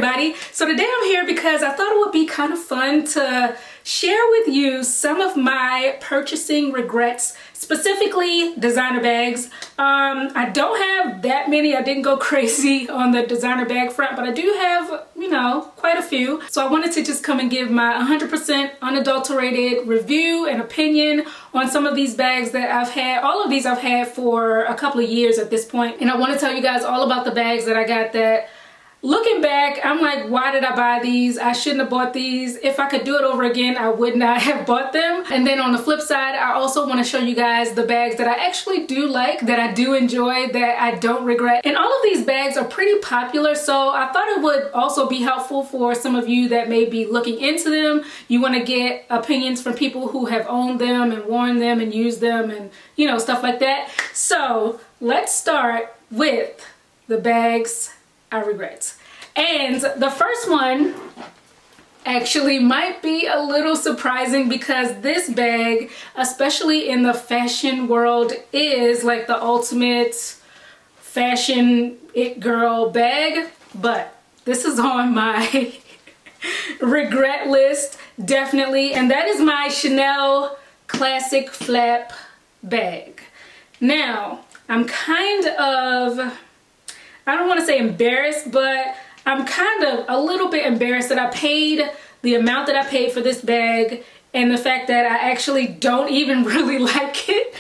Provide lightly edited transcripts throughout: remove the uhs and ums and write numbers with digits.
everybody. So today I'm here because I thought it would be kind of fun to share with you some of my purchasing regrets, specifically designer bags. I don't have that many. I didn't go crazy on the designer bag front, but I do have, you know, quite a few. So I wanted to just come and give my 100% unadulterated review and opinion on some of these bags that I've had. All of these I've had for a couple of years at this point. And I want to tell you guys all about the bags that I got that, looking back, I'm like, why did I buy these? I shouldn't have bought these. If I could do it over again, I would not have bought them. And then on the flip side, I also want to show you guys the bags that I actually do like, that I do enjoy, that I don't regret. And all of these bags are pretty popular, so I thought it would also be helpful for some of you that may be looking into them. You want to get opinions from people who have owned them and worn them and used them and, you know, stuff like that. So let's start with the bags I regret. And the first one actually might be a little surprising because this bag, especially in the fashion world, is like the ultimate fashion it girl bag. But this is on my regret list, definitely. And that is my Chanel Classic Flap bag. Now, I'm kind of, I don't want to say embarrassed, but I'm kind of a little bit embarrassed that I paid the amount that I paid for this bag and the fact that I actually don't even really like it.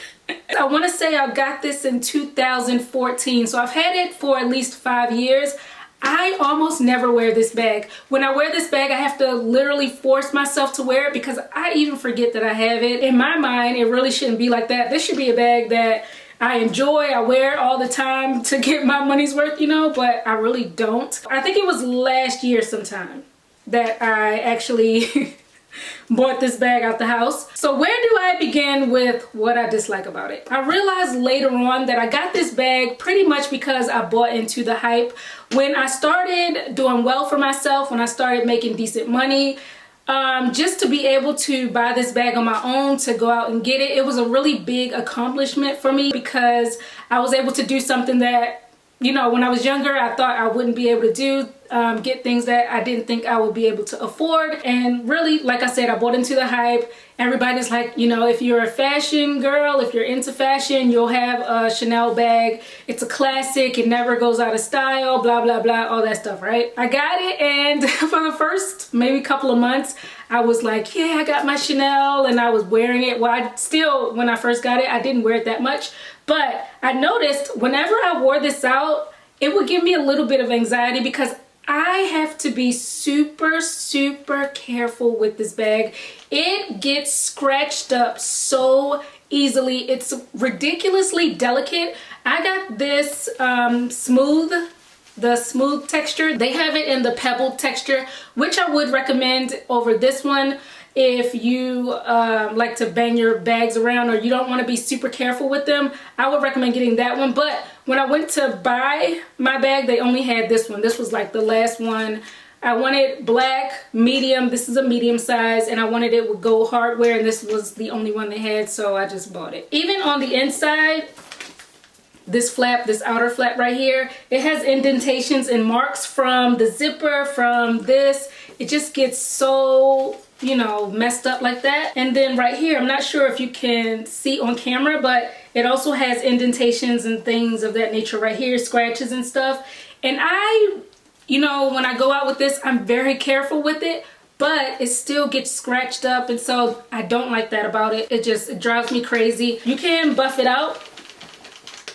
I want to say I got this in 2014, so I've had it for at least 5 years. I almost never wear this bag. When I wear this bag, I have to literally force myself to wear it because I even forget that I have it. In my mind, it really shouldn't be like that. This should be a bag that I enjoy, I wear it all the time to get my money's worth, you know, but I really don't. I think it was last year sometime that I actually bought this bag out the house. So where do I begin with what I dislike about it? I realized later on that I got this bag pretty much because I bought into the hype. When I started doing well for myself, when I started making decent money, just to be able to buy this bag on my own, to go out and get it, it was a really big accomplishment for me because I was able to do something that, you know, when I was younger, I thought I wouldn't be able to do, get things that I didn't think I would be able to afford. And really, like I said, I bought into the hype. Everybody's like, you know, if you're a fashion girl, if you're into fashion, you'll have a Chanel bag. It's a classic. It never goes out of style, blah, blah, blah, all that stuff, right? I got it, and for the first maybe couple of months, I was like, yeah, I got my Chanel, and I was wearing it. Well, I still, when I first got it, I didn't wear it that much. But I noticed whenever I wore this out, it would give me a little bit of anxiety because I have to be super, super careful with this bag. It gets scratched up so easily. It's ridiculously delicate. I got this the smooth texture. They have it in the pebbled texture, which I would recommend over this one if you like to bang your bags around or you don't want to be super careful with them. I would recommend getting that one. But when I went to buy my bag, they only had this one. This was like the last one. I wanted black, medium. This is a medium size, and I wanted it with gold hardware, and this was the only one they had, so I just bought it. Even on the inside, this flap, this outer flap right here, it has indentations and marks from the zipper, from this. It just gets so, you know, messed up like that. And then right here, I'm not sure if you can see on camera, but it also has indentations and things of that nature right here, scratches and stuff. And you know, when I go out with this, I'm very careful with it, but it still gets scratched up, and so I don't like that about it. It drives me crazy. You can buff it out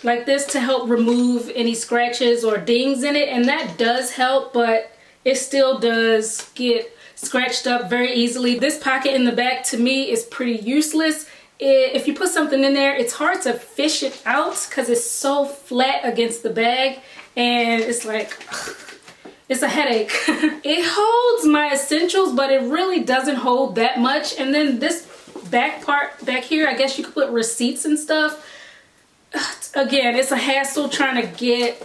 like this to help remove any scratches or dings in it, and that does help, but it still does get scratched up very easily. This pocket in the back to me is pretty useless. If you put something in there, it's hard to fish it out because it's so flat against the bag, and it's like, it's a headache. It holds my essentials, but it really doesn't hold that much. And then this back part back here, I guess you could put receipts and stuff. Again, it's a hassle trying to get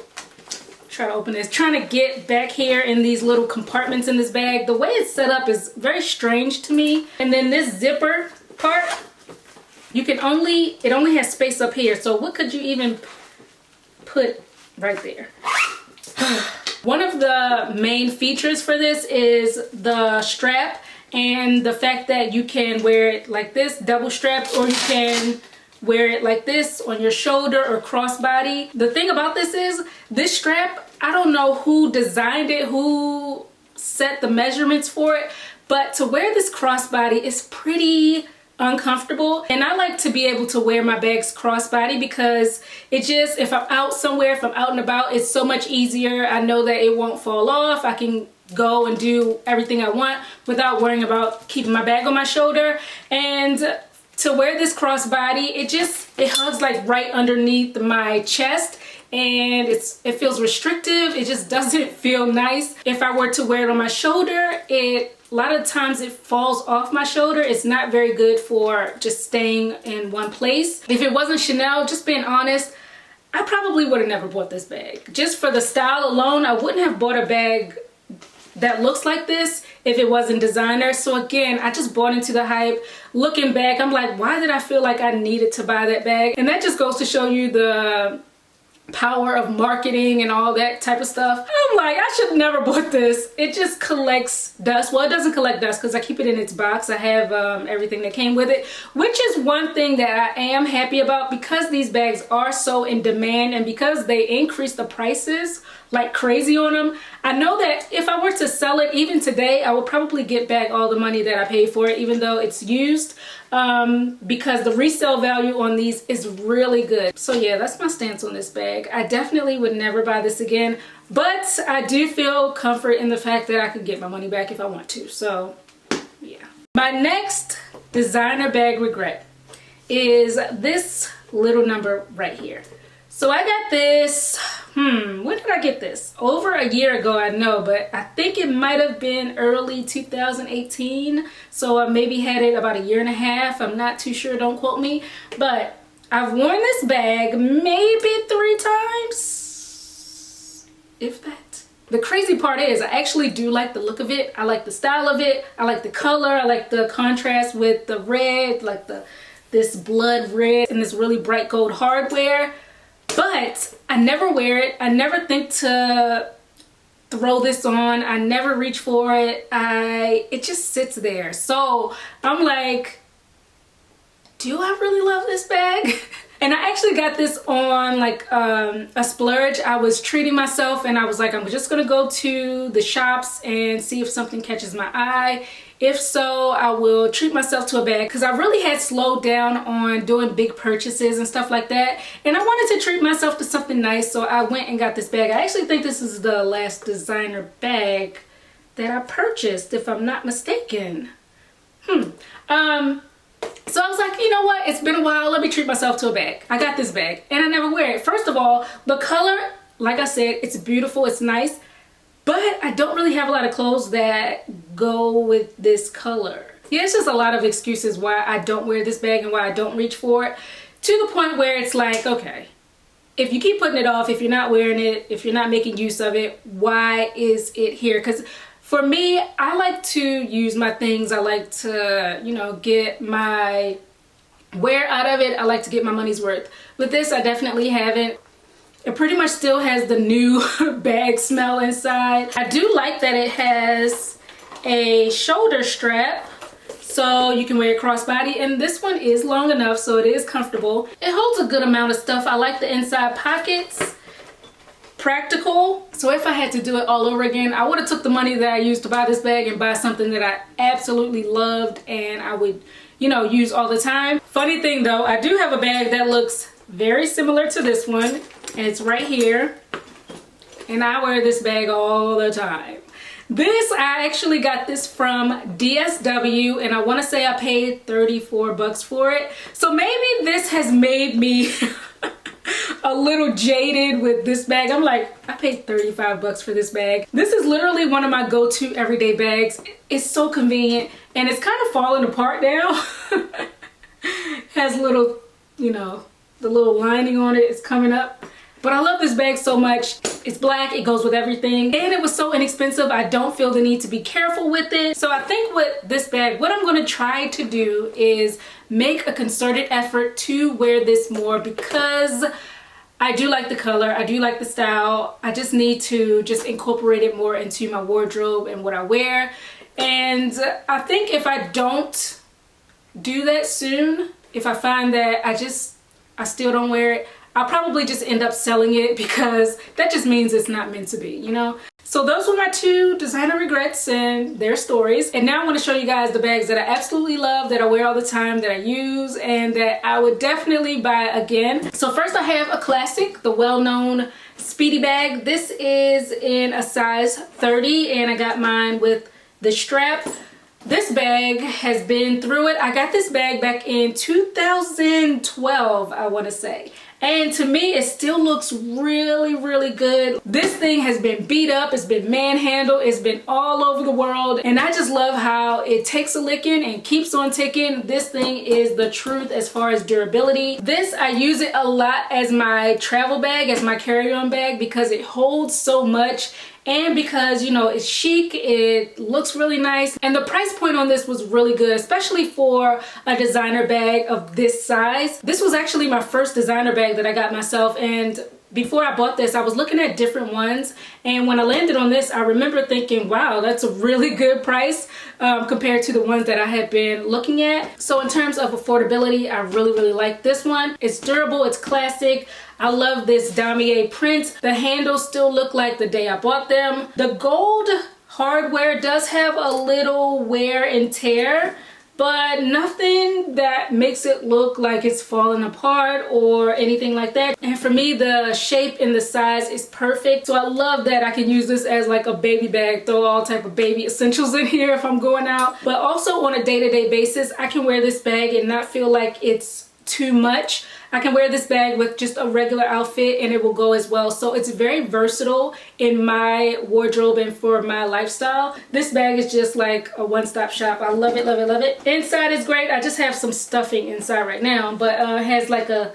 back here in these little compartments in this bag. The way it's set up is very strange to me. And then this zipper part, it only has space up here. So what could you even put right there? One of the main features for this is the strap and the fact that you can wear it like this, double strapped, or you can wear it like this on your shoulder or crossbody. The thing about this is, this strap, I don't know who designed it, who set the measurements for it, but to wear this crossbody is pretty uncomfortable. And I like to be able to wear my bags crossbody because it just, if I'm out somewhere, if I'm out and about, it's so much easier. I know that it won't fall off. I can go and do everything I want without worrying about keeping my bag on my shoulder. And to wear this crossbody, it hugs like right underneath my chest, and it feels restrictive. It just doesn't feel nice. If I were to wear it on my shoulder, a lot of times it falls off my shoulder. It's not very good for just staying in one place. If it wasn't Chanel, just being honest, I probably would have never bought this bag. Just for the style alone, I wouldn't have bought a bag that looks like this if it wasn't designer. So again, I just bought into the hype. Looking back, I'm like, why did I feel like I needed to buy that bag? And that just goes to show you the power of marketing and all that type of stuff. I'm like, I should never bought this. It just collects dust. Well, it doesn't collect dust because I keep it in its box. I have everything that came with it, which is one thing that I am happy about, because these bags are so in demand and because they increase the prices like crazy on them. I know that if I were to sell it even today, I would probably get back all the money that I paid for it, even though it's used, because the resale value on these is really good. So yeah, that's my stance on this bag. I definitely would never buy this again, but I do feel comfort in the fact that I could get my money back if I want to. So yeah. My next designer bag regret is this little number right here. So I got this, when did I get this? Over a year ago, I know, but I think it might have been early 2018. So I maybe had it about a year and a half. I'm not too sure, don't quote me. But I've worn this bag maybe 3 times, if that. The crazy part is I actually do like the look of it. I like the style of it. I like the color. I like the contrast with the red, like this blood red and this really bright gold hardware. But I never wear it. I never think to throw this on. I never reach for it. It just sits there. So I'm like, do I really love this bag? And I actually got this on like a splurge. I was treating myself and I was like, I'm just gonna go to the shops and see if something catches my eye. If so, I will treat myself to a bag, because I really had slowed down on doing big purchases and stuff like that. And I wanted to treat myself to something nice, so I went and got this bag. I actually think this is the last designer bag that I purchased, if I'm not mistaken. So I was like, you know what? It's been a while. Let me treat myself to a bag. I got this bag and I never wear it. First of all, the color, like I said, it's beautiful. It's nice. But I don't really have a lot of clothes that go with this color. Yeah, it's just a lot of excuses why I don't wear this bag and why I don't reach for it. To the point where it's like, okay, if you keep putting it off, if you're not wearing it, if you're not making use of it, why is it here? Because for me, I like to use my things. I like to, you know, get my wear out of it. I like to get my money's worth. With this, I definitely haven't. It pretty much still has the new bag smell inside. I do like that it has a shoulder strap, so you can wear it crossbody, and this one is long enough, so it is comfortable. It holds a good amount of stuff. I like the inside pockets. Practical. So if I had to do it all over again, I would have took the money that I used to buy this bag and buy something that I absolutely loved and I would, you know, use all the time. Funny thing though, I do have a bag that looks very similar to this one, and it's right here, and I wear this bag all the time. This, I actually got this from DSW, and I want to say I paid 34 bucks for it. So maybe this has made me a little jaded with this bag. I'm like, I paid 35 bucks for this bag. This is literally one of my go-to everyday bags. It's so convenient, and it's kind of falling apart now. Has little, you know, the little lining on it is coming up. But I love this bag so much. It's black, it goes with everything, and it was so inexpensive. I don't feel the need to be careful with it. So I think with this bag, what I'm gonna try to do is make a concerted effort to wear this more, because I do like the color, I do like the style. I just need to just incorporate it more into my wardrobe and what I wear. And I think if I don't do that soon, if I find that I still don't wear it, I'll probably just end up selling it, because that just means it's not meant to be, you know? So those were my 2 designer regrets and their stories. And now I want to show you guys the bags that I absolutely love, that I wear all the time, that I use, and that I would definitely buy again. So first I have a classic, the well-known Speedy Bag. This is in a size 30 and I got mine with the strap. This bag has been through it. I got this bag back in 2012, I want to say. And to me, it still looks really, really good. This thing has been beat up, it's been manhandled, it's been all over the world. And I just love how it takes a licking and keeps on ticking. This thing is the truth as far as durability. This, I use it a lot as my travel bag, as my carry-on bag, because it holds so much. And because, you know, it's chic, it looks really nice, and the price point on this was really good, especially for a designer bag of this size. This was actually my first designer bag that I got myself, and before I bought this, I was looking at different ones, and when I landed on this, I remember thinking, wow, that's a really good price compared to the ones that I had been looking at. So in terms of affordability, I really, really like this one. It's durable, it's classic. I love this damier print. The handles still look like the day I bought them. The gold hardware does have a little wear and tear, but nothing that makes it look like it's falling apart or anything like that. And for me, the shape and the size is perfect. So I love that I can use this as like a baby bag, throw all type of baby essentials in here if I'm going out. But also on a day-to-day basis, I can wear this bag and not feel like it's too much. I can wear this bag with just a regular outfit and it will go as well. So it's very versatile in my wardrobe and for my lifestyle. This bag is just like a one-stop shop. I love it, love it, love it. Inside is great. I just have some stuffing inside right now, but it has like a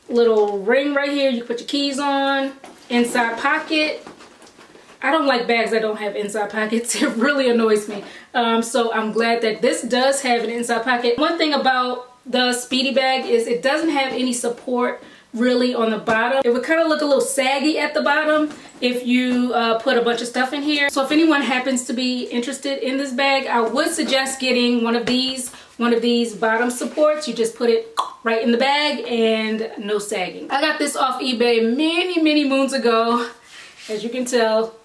little ring right here. You can put your keys on. Inside pocket. I don't like bags that don't have inside pockets. It really annoys me. So I'm glad that this does have an inside pocket. One thing about the Speedy Bag is it doesn't have any support really on the bottom. It would kind of look a little saggy at the bottom if you put a bunch of stuff in here. So if anyone happens to be interested in this bag, I would suggest getting one of these bottom supports. You just put it right in the bag and no sagging. I got this off eBay many moons ago. As you can tell,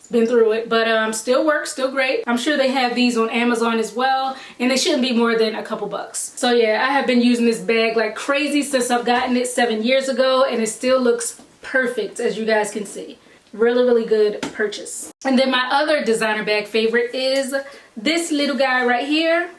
been through it, but still works, still great. I'm sure they have these on Amazon as well, and they shouldn't be more than a couple bucks. So yeah, I have been using this bag like crazy since I've gotten it 7 years ago, and it still looks perfect, as you guys can see. Really, really good purchase. And then my other designer bag favorite is this little guy right here.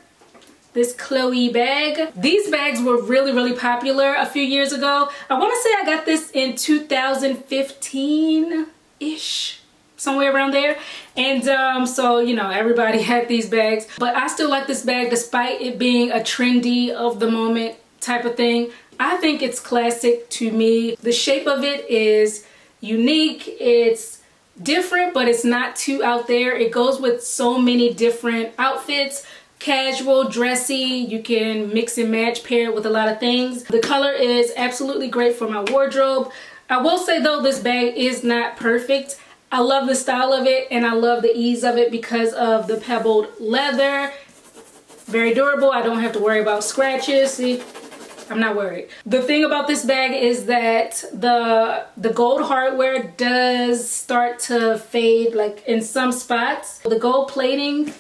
This Chloe bag. These bags were really, really popular a few years ago. I want to say I got this in 2015-ish. Somewhere around there. And so, you know, everybody had these bags, but I still like this bag despite it being a trendy of the moment type of thing. I think it's classic to me. The shape of it is unique. It's different, but it's not too out there. It goes with so many different outfits. Casual, dressy, you can mix and match, pair it with a lot of things. The color is absolutely great for my wardrobe. I will say though, this bag is not perfect. I love the style of it and I love the ease of it because of the pebbled leather. Very durable. I don't have to worry about scratches. See, I'm not worried. The thing about this bag is that the gold hardware does start to fade like in some spots. The gold plating,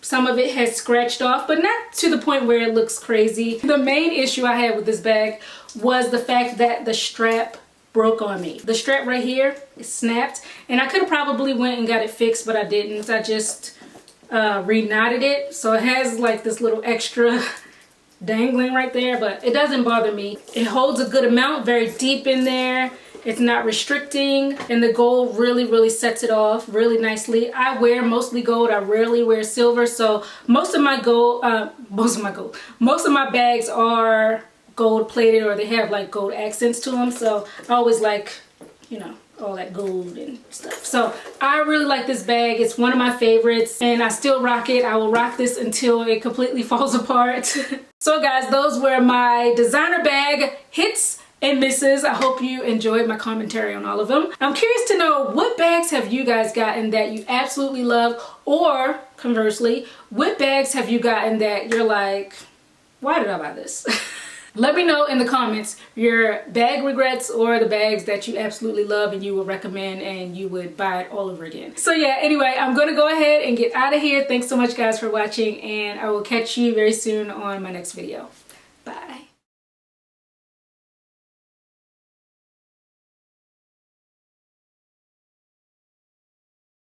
some of it has scratched off, but not to the point where it looks crazy. The main issue I had with this bag was the fact that the strap broke on me. The strap right here is snapped, and I could have probably went and got it fixed, but I didn't. I just re-knotted it, so it has like this little extra dangling right there, but it doesn't bother me. It holds a good amount, very deep in there. It's not restricting, and the gold really, really sets it off really nicely. I wear mostly gold. I rarely wear silver, so most of my bags are gold plated, or they have like gold accents to them, so I always like, you know, all that gold and stuff. So I really like this bag. It's one of my favorites and I still rock it. I will rock this until it completely falls apart. So guys, those were my designer bag hits and misses. I hope you enjoyed my commentary on all of them. I'm curious to know, what bags have you guys gotten that you absolutely love, or conversely, what bags have you gotten that you're like, why did I buy this? Let me know in the comments your bag regrets or the bags that you absolutely love and you would recommend and you would buy it all over again. So yeah, anyway, I'm gonna go ahead and get out of here. Thanks so much guys for watching, and I will catch you very soon on my next video.